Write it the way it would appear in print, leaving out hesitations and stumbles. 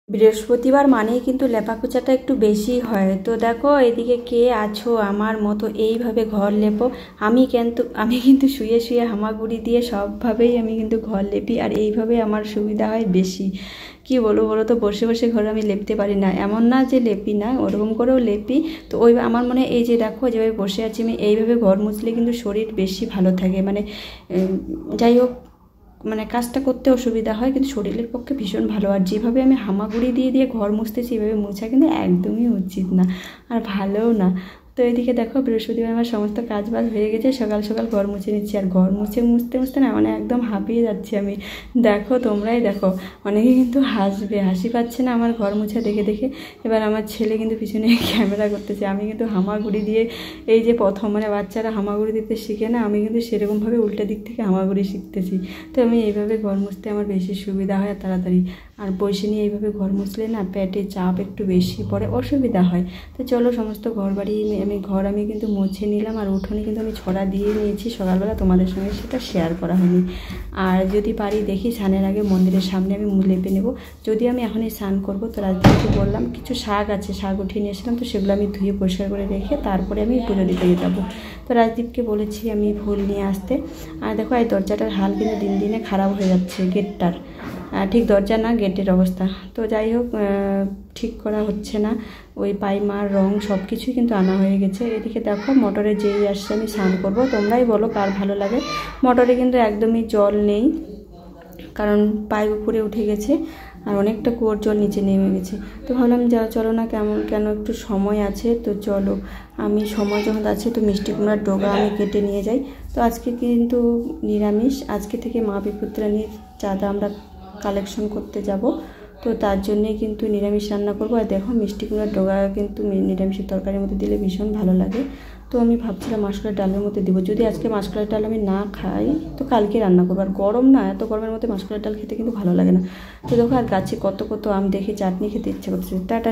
বৃহস্পতিবার মানেই কিন্তু লেপাপোছাটা একটু বেশি হয়। তো দেখো এদিকে কে আছো আমার মতো এইভাবে ঘর লেপো। আমি কিন্তু শুয়ে শুয়ে হামাগুড়ি দিয়ে সবভাবেই আমি কিন্তু ঘর লেপি, আর এইভাবে আমার সুবিধা হয় বেশি। কি বলবো বলো তো, বসে বসে ঘর আমি লেপতে পারি না, এমন না যে লেপি না, ওরকম করেও লেপি। তো ওই আমার মনে এই যে দেখো যেভাবে বসে আছি আমি, এইভাবে ঘর মুছলে কিন্তু শরীর বেশি ভালো থাকে। মানে যাই হোক, মানে কাজটা করতে অসুবিধা হয় কিন্তু শরীরের পক্ষে ভীষণ ভালো। আর যেভাবে আমি হামাগুড়ি দিয়ে দিয়ে ঘর মুছতেছি, এভাবে মোছা কিন্তু একদমই উচিত না, আর ভালোও না। তো এদিকে দেখো বৃহস্পতিবার আমার সমস্ত কাজ বাজ হয়ে গেছে, সকাল সকাল ঘর মুছে নিচ্ছি। আর ঘর মুছতে মুছতে না মানে একদম হাঁপিয়ে যাচ্ছি আমি। দেখো তোমরাই দেখো, অনেকে কিন্তু হাসবে, হাসি পাচ্ছে না আমার ঘর মুছা দেখে দেখে। এবার আমার ছেলে কিন্তু পিছনে ক্যামেরা করতেছে। আমি কিন্তু হামাগুড়ি দিয়ে, এই যে প্রথম মানে বাচ্চারা হামাগুড়ি দিতে শিখে না, আমি কিন্তু সেরকমভাবে উল্টা দিক থেকে হামাগুড়ি শিখতেছি। তো আমি এইভাবে ঘর মুছতে আমার বেশি সুবিধা হয় আর তাড়াতাড়ি। আর বসে নিয়ে এইভাবে ঘর মুছলে না পেটে চাপ একটু বেশি পড়ে, অসুবিধা হয়। তো চলো সমস্ত ঘর বাড়ি আমি কিন্তু মুছে নিলাম। আর উঠোনে কিন্তু আমি ছড়া দিয়ে নিয়েছি সকালবেলা, তোমাদের সঙ্গে সেটা শেয়ার করা হয়নি। আর যদি পারি দেখি স্নানের আগে মন্দিরের সামনে আমি লেপে নেব। যদি আমি এখনই স্নান করবো, তো রাজদীপকে বললাম কিছু শাক আছে, শাক উঠিয়ে নিয়ে এসেছিলাম, তো সেগুলো আমি ধুয়ে পরিষ্কার করে রেখে তারপরে আমি পুজো দিতে যাবো। তো রাজদীপকে বলেছি আমি ফুল নিয়ে আসতে। আর দেখো এই দরজাটার হাল কিন্তু দিন দিনে খারাপ হয়ে যাচ্ছে, গেটটার, ঠিক দরজা না গেটের অবস্থা। তো যাই হোক, ঠিক করা হচ্ছে না। ওই পাইমার রং সব কিছুই কিন্তু আনা হয়ে গেছে। এদিকে দেখো মোটরে যেই আসছে আমি স্নান করবো, তোমরাই বলো কার ভালো লাগে। মোটরে কিন্তু একদমই জল নেই, কারণ পাইপ উপরে উঠে গেছে আর অনেকটা কুয়োর জল নিচে নেমে গেছে। তো ভাবলাম চলো না, কেন একটু সময় আছে তো চলো, আমি সময় যখন আছে তো মিষ্টি কুমড়ার ডগা আমি কেটে নিয়ে যাই। তো আজকে কিন্তু নিরামিষ, আজকে থেকে মা বিপুত্রাণীর চাঁদা আমরা কালেকশন করতে যাব। তো তার জন্যেই কিন্তু নিরামিষ রান্না করবো। আর দেখো মিষ্টি কুমড়ার ডগা কিন্তু নিরামিষের তরকারির মধ্যে দিলে ভীষণ ভালো লাগে। তো আমি ভাবছিলাম মাসকলাইয়ের ডালের মধ্যে দিব। যদি আজকে মাসকলাইয়ের ডাল আমি না খাই তো কালকে রান্না করবো। আর গরম না, এত গরমের মধ্যে মাসকলাইয়ের ডাল খেতে কিন্তু ভালো লাগে না। তো দেখো আর গাছে কত কত আম দেখে চাটনি খেতে ইচ্ছে করছে। টাটা।